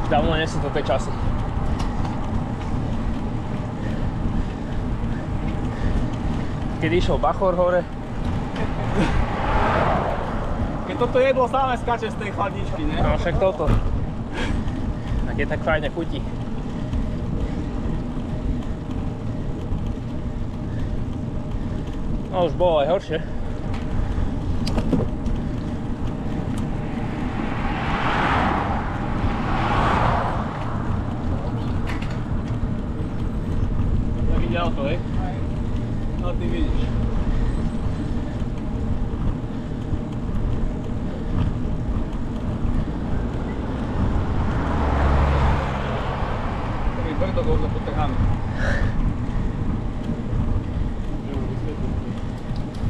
Dávno nie sú to tie časy. Keď išiel Bachor hore. Keď toto jedlo samé skáče z tej chladničky, ne? No však toto. Tak je tak fajne chutí. No už bolo aj horšie. Tak ide auto, hej? No ty vidíš. Taký brdo govno potrháme.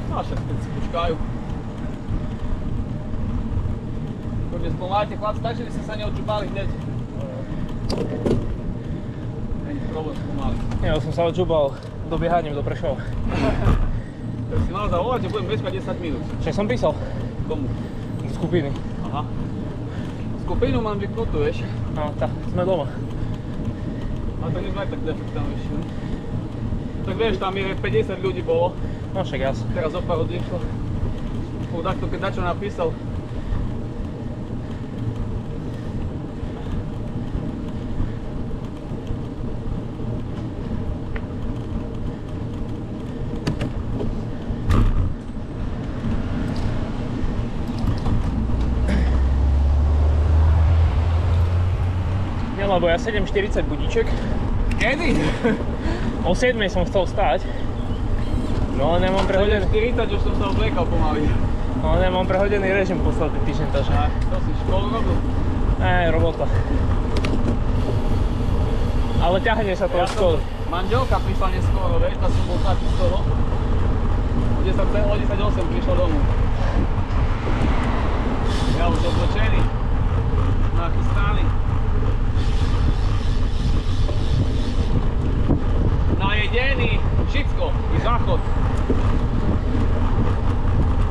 No však keď si počkajú. Keď spomalite chlapci, takže by ste sa neodžubali hneď. Není problém spomaliť. Ja som sa odžubal dobiehaním do Prešova. Tak si mal zavolať, že budem bežkať 10 minút. Však som písal. Komu? Do skupiny. Aha. Skupinu mám vyknutú, vieš. No tak, sme doma. A to nie sme aj tak defekt tam, vieš. Tak vieš, tam je 50 ľudí bolo. No však jas. Teraz opár odišlo. Takto keď dačo napísal. Lebo ja 7:40 budíček. Kedy? O 7 som chcel vstať. No ale nemám prehodený. 40 už som sa obliekal pomaly. No ale nemám prehodený režim posledný týždeň, takže. A to si školu robil? Robota. Ale ťahne sa to od školy. Manželka prišla neskoro, vieš, tak som bol taký z toho. O 10:08 prišla domov. Ja už oblečený. Nachystaný. Najedený, všetko, i záchod.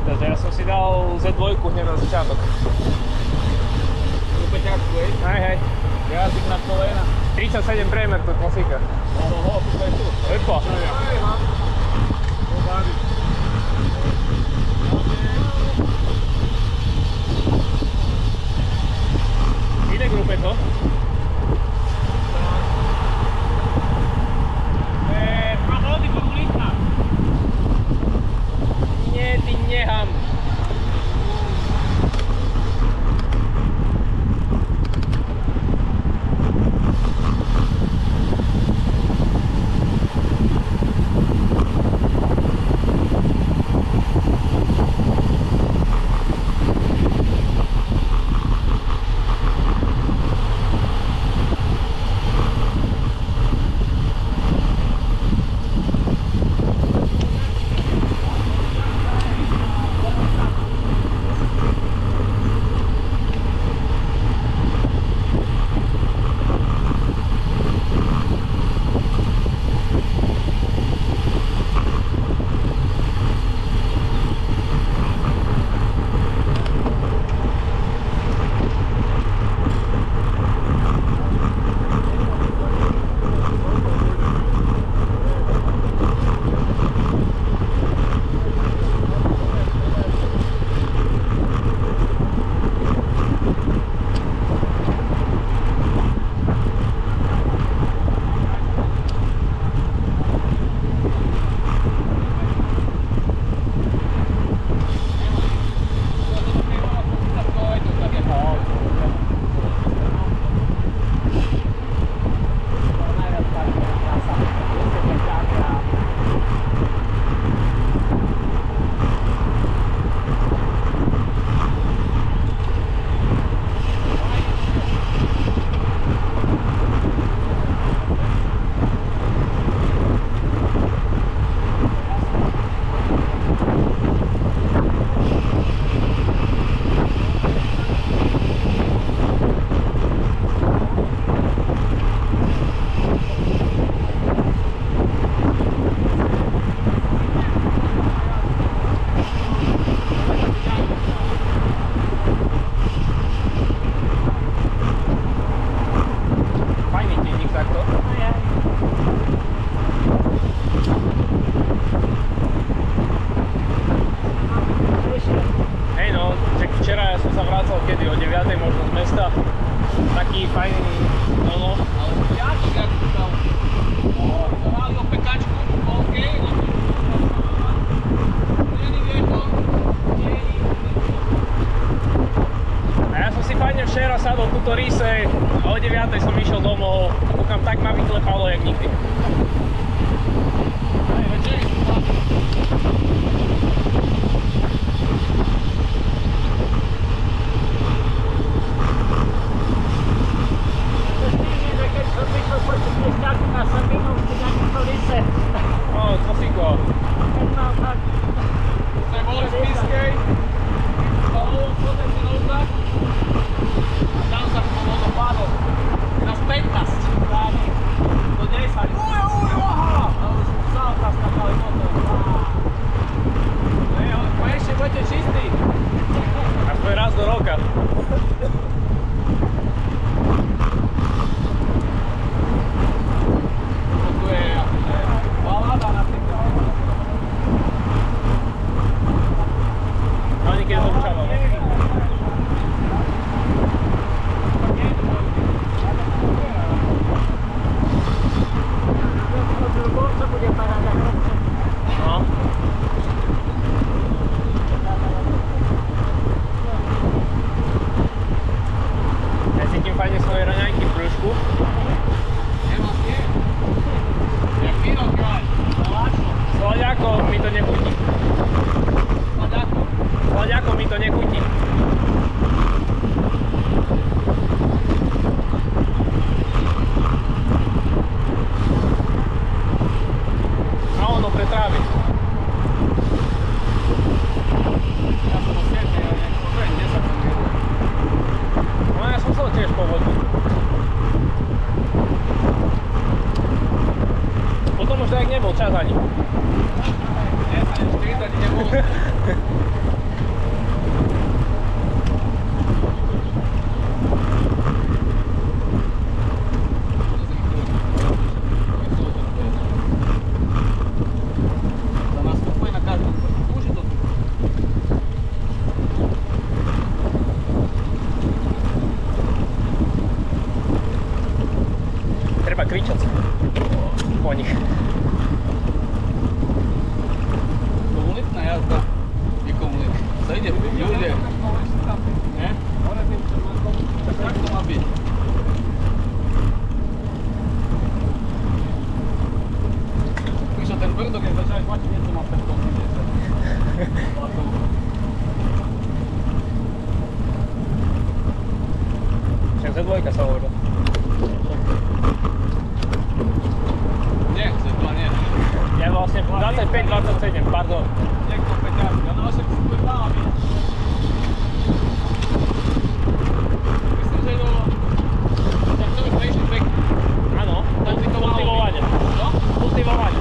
Takže ja som si dal Z2 hneď na začiatok. Peťačku, hej? Hej. Jazyk na kolena. 37 priemer, to je klasika. Oho, tu je tu. Epa. Hej, mám. Pobávi. Idę grupę to. Prachody komunista. Nie, ty nechám. možno z mesta. Taký fajný, no. Ale piatok, jak tu tam. Zahrali o pekačku, OK. Není vietor. A ja som si fajne včera sadol túto ríse a o 9 som išiel domov. Kúkam, tak ma vyklepalo jak nikdy. Hej, večeri sú tam. No, to si go. Sme boli v Spiskej, bol chodem si nouta a tam sa po vodopádol. Nás 15 dámy do 10. Aha! A už sám tam skakali potom. Konečne budete čistí. Aspoň raz do roka. Tu je balada na tým. No niekedy ho učalo. No. Ja cítim fajne svoje raňajky v brúšku. Nemám nie. Jak víno kráľ. Slaďáko mi to nechutí. Sladáko. Slaďáko mi to nechutí. A ono pretrávi. Ja som po 7, ale nejak po 10 som jedol. No ja som chcel tiež povodný. Potom už tak nebol čas ani. 10, 40 nebolo. Za nastupuje na každom krku. Už je to tu. Treba kričať po nich. Komunitná jazda je komunit. Sa ide ľudia. Ne? Tak to má byť. Prišiel ten Brdo, keď začali tlačiť, niečo má 580. Však Z2 sa hovoril. Nie, Z2 nie. Ja vlastne 25-27, pardon. Niekto peťaží, ale naše super má byť. Myslím, že tak to by sme išli pekne. Áno, Tak by to malo byť. kultivovanie. No? Kultivovanie.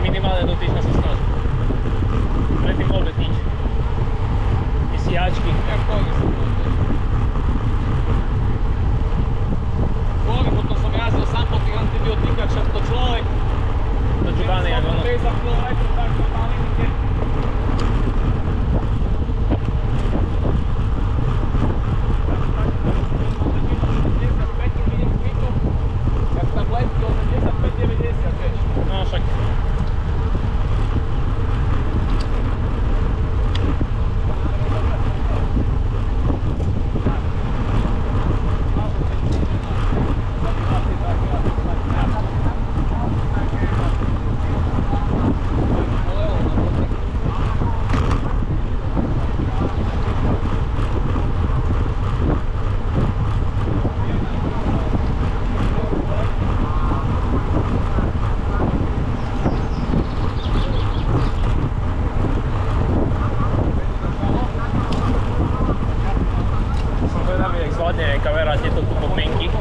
minimálne do týždňa sa snaží. Predtým vôbec nič. Nie stíhačky. Jak pôjde sa to. Potom som jazdil sám po tých antibiotikách, však to človek Dočudaný, jak ono. 50 km, tak to má limite. Jak tam letí 85-90, vieš. No však. Zvládne kavera tieto tu podmienky.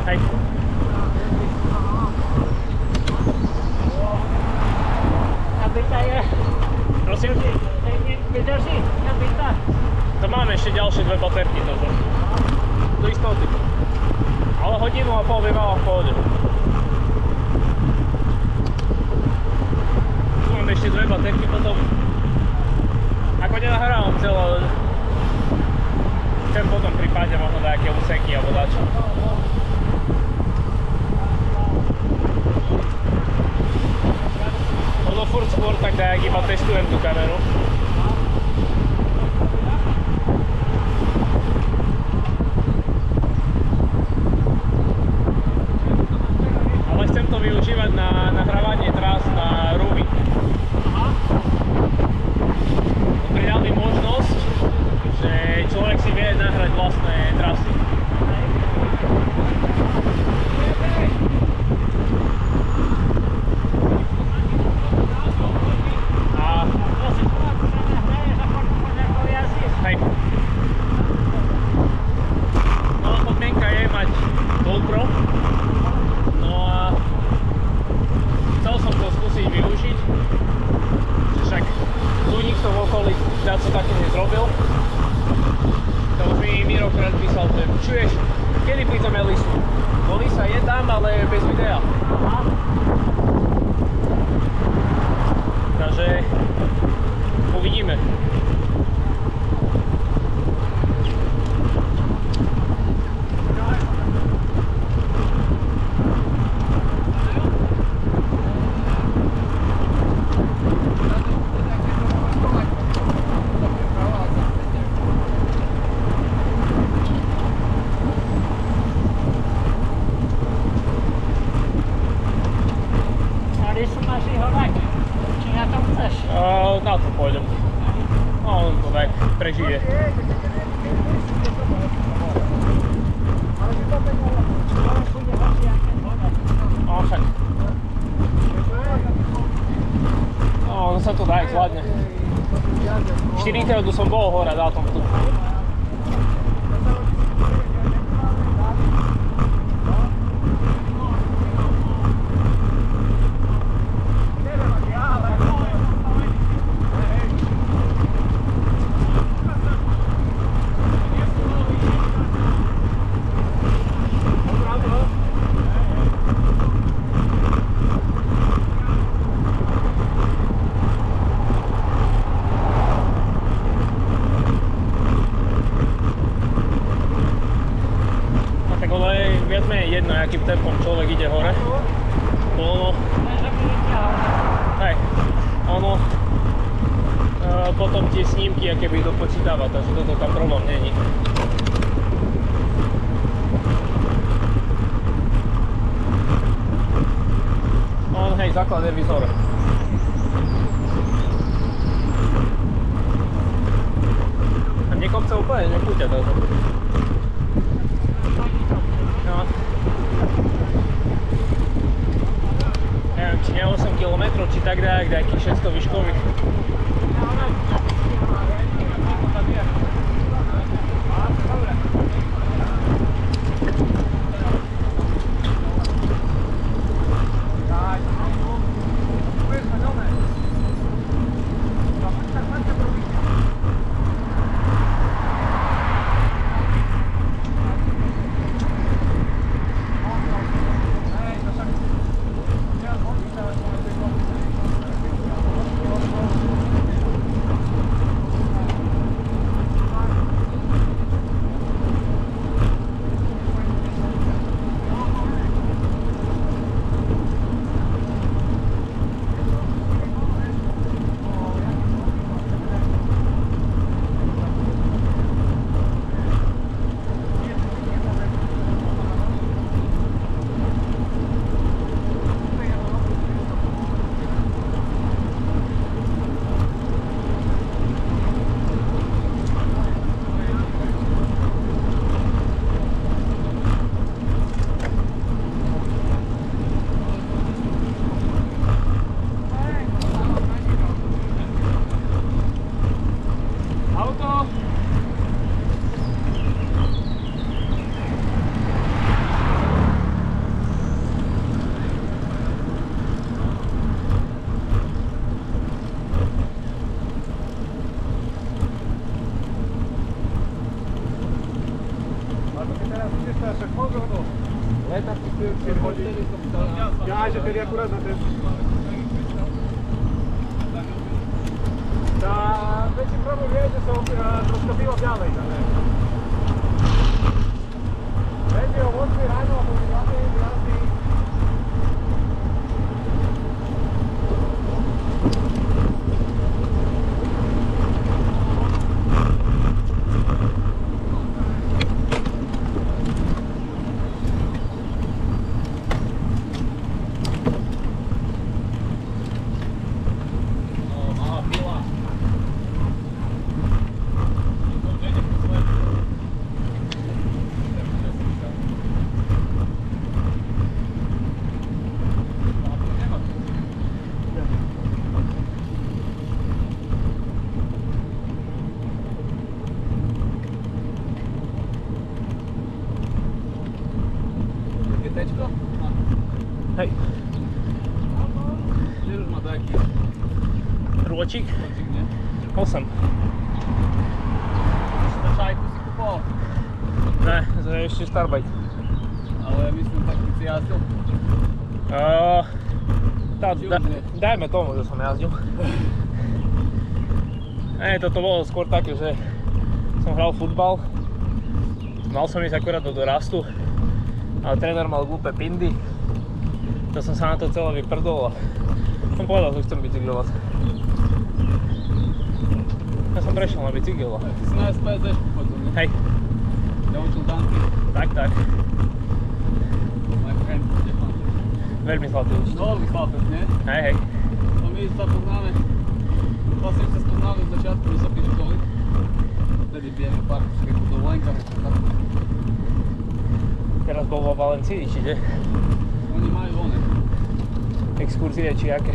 Hej. Nabitá je. Prosím? Vydrží, nabitá. To máme ešte ďalšie dve baterky, takže do istoty. Ale hodinu a pol by mala v pohode. Tu mám ešte dve baterky potom. Ako nenahrávam celé, ale chcem potom prípadne možno nejaké úseky alebo dačo. Ono furt skôr tak dajak iba testujem tú kameru. Ale chcem to využívať na nahrávanie trás na Ruby. Pridali možnosť, že človek si vie nahrať vlastné trasy. A hej. No a podmienka je mať GoPro. No a chcel som to skúsiť využiť. Však tu nikto v okolí viac to také nezrobil. To už mi Miro krát písal, že čuješ, kedy prídeme Lisu? No Lisa je tam, ale bez videa. Takže uvidíme. Na to pôjdem. No, on to tak prežije. No, však. No, on sa to dá, zvládne. 4 som bol hore, dá tom tu. Jedno, akým tempom človek ide hore. Ono, hej, ono potom tie snímky akéby dopočítava, takže toto tam problém není. On, hej, základ je vizor. A niekom chce úplne nepúťa toto. No. Neviem, či nie 8 km, či tak nejakých 600 výškových. niekedy akurát na ten... Tá väčší problém je, že som troška býval ďalej. Veď o 8 ráno a po 9 jazdí. Hej, Kde už má taký rôčik, kočík, nie? 8. Na čajku si kupoval, Ne, to je ešte Starbite. ale myslím taký si jazdil. Dajme tomu, že som jazdil. Toto bolo skôr také, že som hral futbal. Mal som ísť akurát do dorastu, ale tréner mal glúpe pindy. To som sa na to celé vyprdol a som povedal, že chcem bicyklovať. Ja som prešiel na bicykel. Ty si na SPSD-šku chodil, nie? Hej, Ja učil tanky. tak. My friend, Stefan. Veľmi zlatý už. No, vychlapec, nie? Hej. No my sa poznáme. Vlastne sa spoznáme v začiatku vysokej školy. Vtedy bijeme pár všetkých dovolenkami. Teraz bol vo Valencii, čiže Oni majú one. exkurzie či aké.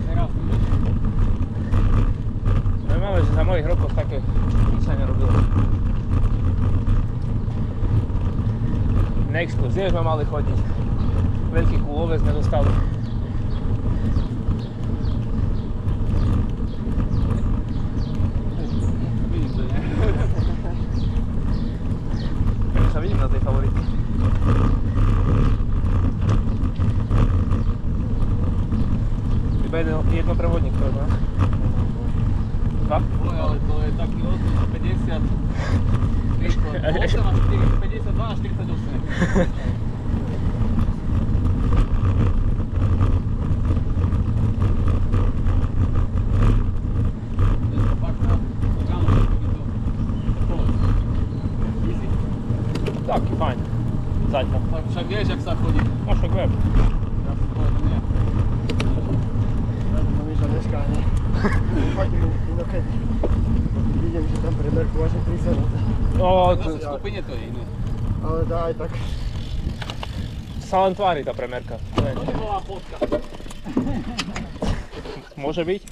Teraz vieš. Zaujímavé, že za mojich rokov také nič sa nerobilo. Na exkurzie sme mali chodiť. Veľký kúlovec sme dostali. Vidím to, nie? Ja sa vidím na tej favorite. Iba jedno prevodník, to je. Dva? Oj, ale to je taký rozdiel 50. 8 a 52 a 48. Taký fajn. Zaďka. Tak však vieš, jak sa chodí. No však viem. Ja si povedal, nie. Ja to nič dneska, nie? Chodím inokedy. Vidím, že tam premerku až 30 minút. No, Zase v skupine to je iné. Ale dá aj tak. sa len tvári tá premerka. To nebola fotka. Môže byť?